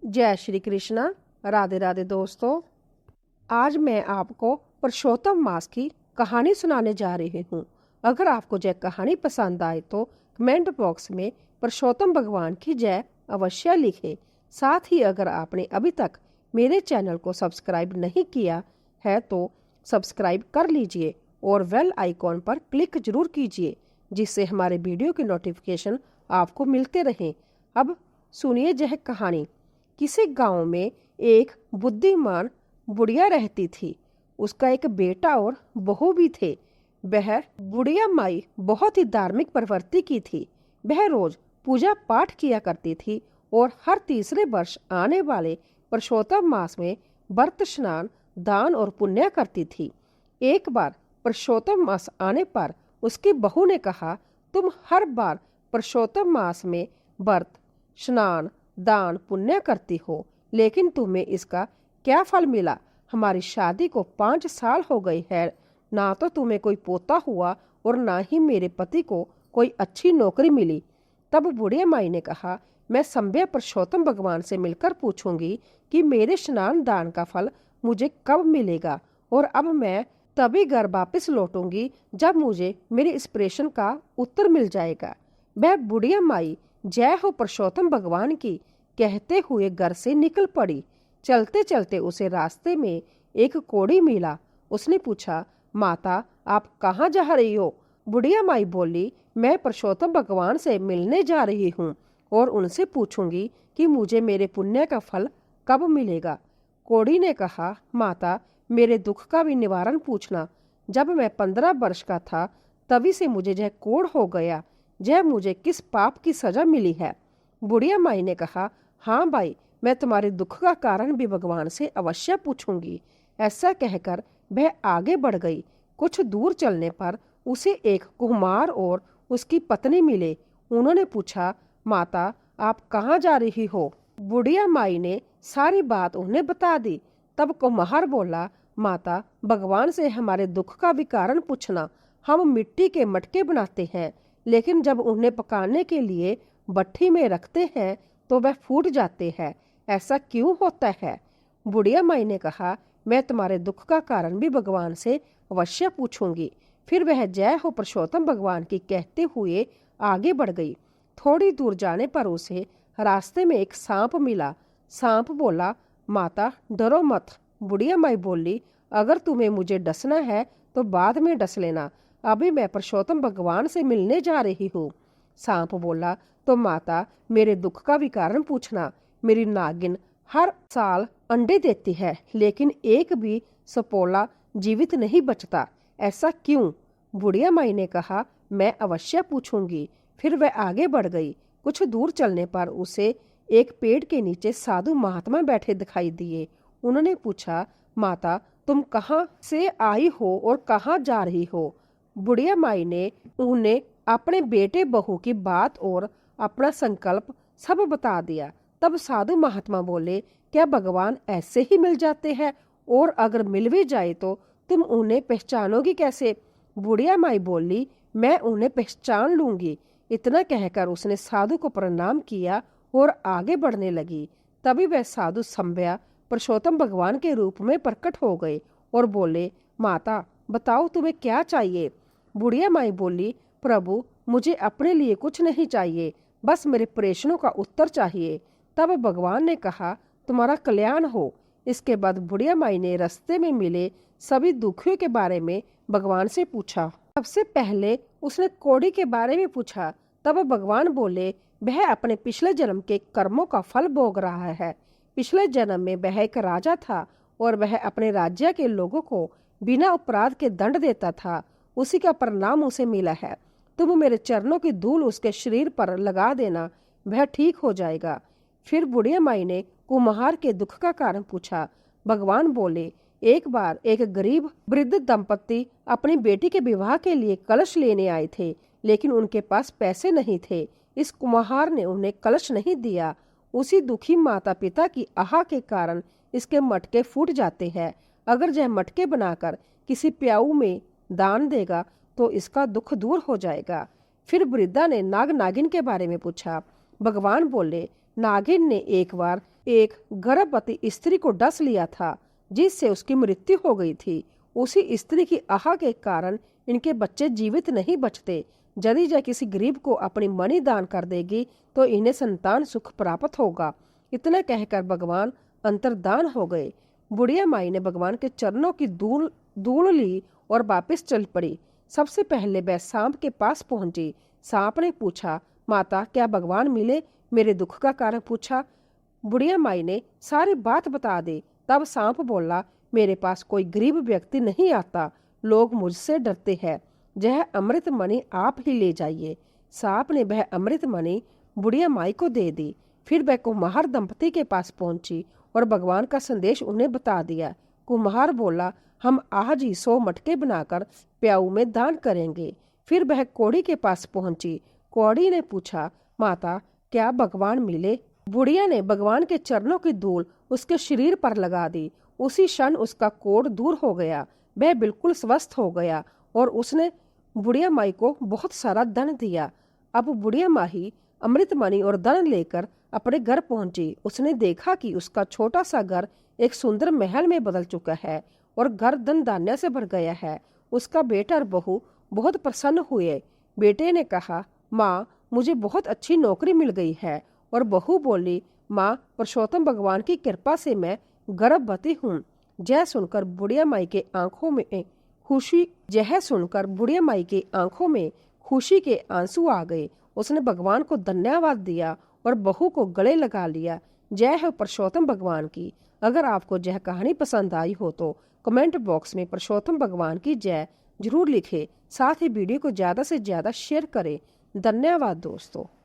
जय श्री कृष्णा। राधे राधे दोस्तों। आज मैं आपको पुरुषोत्तम मास की कहानी सुनाने जा रही हूँ। अगर आपको यह कहानी पसंद आए तो कमेंट बॉक्स में पुरुषोत्तम भगवान की जय अवश्य लिखें। साथ ही अगर आपने अभी तक मेरे चैनल को सब्सक्राइब नहीं किया है तो सब्सक्राइब कर लीजिए और बेल आइकॉन पर क्लिक जरूर कीजिए, जिससे हमारे वीडियो की नोटिफिकेशन आपको मिलते रहें। अब सुनिए यह कहानी। किसी गांव में एक बुद्धिमान बुढ़िया रहती थी। उसका एक बेटा और बहू भी थे। वह बुढ़िया माई बहुत ही धार्मिक प्रवृत्ति की थी। वह रोज पूजा पाठ किया करती थी और हर तीसरे वर्ष आने वाले पुरुषोत्तम मास में व्रत, स्नान, दान और पुण्य करती थी। एक बार पुरुषोत्तम मास आने पर उसकी बहू ने कहा, तुम हर बार पुरुषोत्तम मास में व्रत, स्नान, दान, पुण्य करती हो, लेकिन तुम्हें इसका क्या फल मिला? हमारी शादी को 5 साल हो गए हैं, ना तो तुम्हें कोई पोता हुआ और ना ही मेरे पति को कोई अच्छी नौकरी मिली। तब बुढ़िया माई ने कहा, मैं संभ्य पुरुषोत्तम भगवान से मिलकर पूछूंगी कि मेरे स्नान दान का फल मुझे कब मिलेगा, और अब मैं तभी घर वापस लौटूंगी जब मुझे मेरे इस प्रश्न का उत्तर मिल जाएगा। वह बुढ़िया माई जय हो पुरुषोत्तम भगवान की कहते हुए घर से निकल पड़ी। चलते चलते उसे रास्ते में एक कोढ़ी मिला। उसने पूछा, माता आप कहाँ जा रही हो? बुढ़िया माई बोली, मैं पुरुषोत्तम भगवान से मिलने जा रही हूँ और उनसे पूछूंगी कि मुझे मेरे पुण्य का फल कब मिलेगा। कोढ़ी ने कहा, माता मेरे दुख का भी निवारण पूछना। जब मैं 15 वर्ष का था तभी से मुझे यह कोढ़ हो गया। यह मुझे किस पाप की सजा मिली है? बुढ़िया माई ने कहा, हाँ भाई, मैं तुम्हारे दुख का कारण भी भगवान से अवश्य पूछूंगी। ऐसा कहकर वह आगे बढ़ गई। कुछ दूर चलने पर उसे एक कुम्हार और उसकी पत्नी मिले। उन्होंने पूछा, माता आप कहाँ जा रही हो? बुढ़िया माई ने सारी बात उन्हें बता दी। तब कुम्हार बोला, माता भगवान से हमारे दुख का भी कारण पूछना। हम मिट्टी के मटके बनाते हैं, लेकिन जब उन्हें पकाने के लिए भट्ठी में रखते हैं तो वह फूट जाते हैं। ऐसा क्यों होता है? बुढ़िया माई ने कहा, मैं तुम्हारे दुख का कारण भी भगवान से अवश्य पूछूंगी। फिर वह जय हो पुरुषोत्तम भगवान की कहते हुए आगे बढ़ गई। थोड़ी दूर जाने पर उसे रास्ते में एक सांप मिला। सांप बोला, माता डरो मत। बुढ़िया माई बोली, अगर तुम्हें मुझे डसना है तो बाद में डस लेना, अभी मैं पुरुषोत्तम भगवान से मिलने जा रही हूँ। सांप बोला, तो माता मेरे दुख का भी कारण पूछना। मेरी नागिन हर साल अंडे देती है, लेकिन एक भी सपोला जीवित नहीं बचता। ऐसा क्यों? बुढ़िया माई ने कहा, मैं अवश्य पूछूंगी। फिर वह आगे बढ़ गई। कुछ दूर चलने पर उसे एक पेड़ के नीचे साधु महात्मा बैठे दिखाई दिए। उन्होंने पूछा, माता तुम कहाँ से आई हो और कहाँ जा रही हो? बुढ़िया माई ने उन्हें अपने बेटे बहू की बात और अपना संकल्प सब बता दिया। तब साधु महात्मा बोले, क्या भगवान ऐसे ही मिल जाते हैं? और अगर मिल भी जाए तो तुम उन्हें पहचानोगी कैसे? बुढ़िया माई बोली, मैं उन्हें पहचान लूंगी। इतना कहकर उसने साधु को प्रणाम किया और आगे बढ़ने लगी। तभी वह साधु संभ्या पुरुषोत्तम भगवान के रूप में प्रकट हो गए और बोले, माता बताओ तुम्हें क्या चाहिए? बुढ़िया माई बोली, प्रभु मुझे अपने लिए कुछ नहीं चाहिए, बस मेरे प्रश्नों का उत्तर चाहिए। तब भगवान ने कहा, तुम्हारा कल्याण हो। इसके बाद बुढ़िया माई ने रास्ते में मिले सभी दुखियों के बारे में भगवान से पूछा। सबसे पहले उसने कोढ़ी के बारे में पूछा। तब भगवान बोले, वह अपने पिछले जन्म के कर्मों का फल भोग रहा है। पिछले जन्म में वह एक राजा था और वह अपने राज्य के लोगों को बिना अपराध के दंड देता था। उसी का परिणाम उसे मिला है। तुम मेरे चरणों की धूल उसके शरीर पर लगा देना, वह ठीक हो जाएगा। फिर बुढ़िया माई ने कुम्हार के दुख का कारण पूछा। भगवान बोले, एक बार एक गरीब वृद्ध दंपत्ति अपनी बेटी के विवाह के लिए कलश लेने आए थे, लेकिन उनके पास पैसे नहीं थे। इस कुम्हार ने उन्हें कलश नहीं दिया। उसी दुखी माता पिता की आह के कारण इसके मटके फूट जाते हैं। अगर यह मटके बनाकर किसी प्याऊ में दान देगा तो इसका दुख दूर हो जाएगा। फिर वृद्धा ने नाग नागिन के बारे में पूछा। भगवान बोले, नागिन ने एक बार एक गर्भवती स्त्री को डस लिया था, जिससे उसकी मृत्यु हो गई थी। उसी स्त्री की आह के कारण इनके बच्चे जीवित नहीं बचते। यदि यह किसी गरीब को अपनी मणि दान कर देगी तो इन्हें संतान सुख प्राप्त होगा। इतना कहकर भगवान अंतर्धान हो गए। बुढ़िया माई ने भगवान के चरणों की धूल ली और वापस चल पड़ी। सबसे पहले वह सांप के पास पहुंची। सांप ने पूछा, माता क्या भगवान मिले? मेरे दुख का कारण पूछा। बुढ़िया माई ने सारी बात बता दी। तब सांप बोला, मेरे पास कोई गरीब व्यक्ति नहीं आता, लोग मुझसे डरते हैं। यह अमृत मणि आप ही ले जाइए। सांप ने वह अमृत मणि बुढ़िया माई को दे दी। फिर वह कुम्हार दंपति के पास पहुंची और भगवान का संदेश उन्हें बता दिया। कुम्हार बोला, हम आज ही 100 मटके बनाकर प्याऊ में दान करेंगे। फिर वह कौड़ी के पास पहुंची। कौड़ी ने पूछा, माता क्या भगवान मिले? बुढ़िया ने भगवान के चरणों की धूल उसके शरीर पर लगा दी। उसी क्षण उसका कोढ़ दूर हो गया। वह बिल्कुल स्वस्थ हो गया और उसने बुढ़िया माई को बहुत सारा धन दिया। अब बुढ़िया माही अमृत मणि और धन लेकर अपने घर पहुंची। उसने देखा कि उसका छोटा सा घर एक सुंदर महल में बदल चुका है और घर धन धान्य से भर गया है। उसका बेटा और बहू बहुत प्रसन्न हुए। बेटे ने कहा, माँ मुझे बहुत अच्छी नौकरी मिल गई है। और बहू बोली, माँ पुरुषोत्तम भगवान की कृपा से मैं गर्भवती हूँ। यह सुनकर बुढ़िया माई के आंखों में खुशी के आंसू आ गए। उसने भगवान को धन्यवाद दिया और बहू को गले लगा लिया। जय है पुरुषोत्तम भगवान की। अगर आपको यह कहानी पसंद आई हो तो कमेंट बॉक्स में पुरुषोत्तम भगवान की जय जरूर लिखें। साथ ही वीडियो को ज़्यादा से ज़्यादा शेयर करें। धन्यवाद दोस्तों।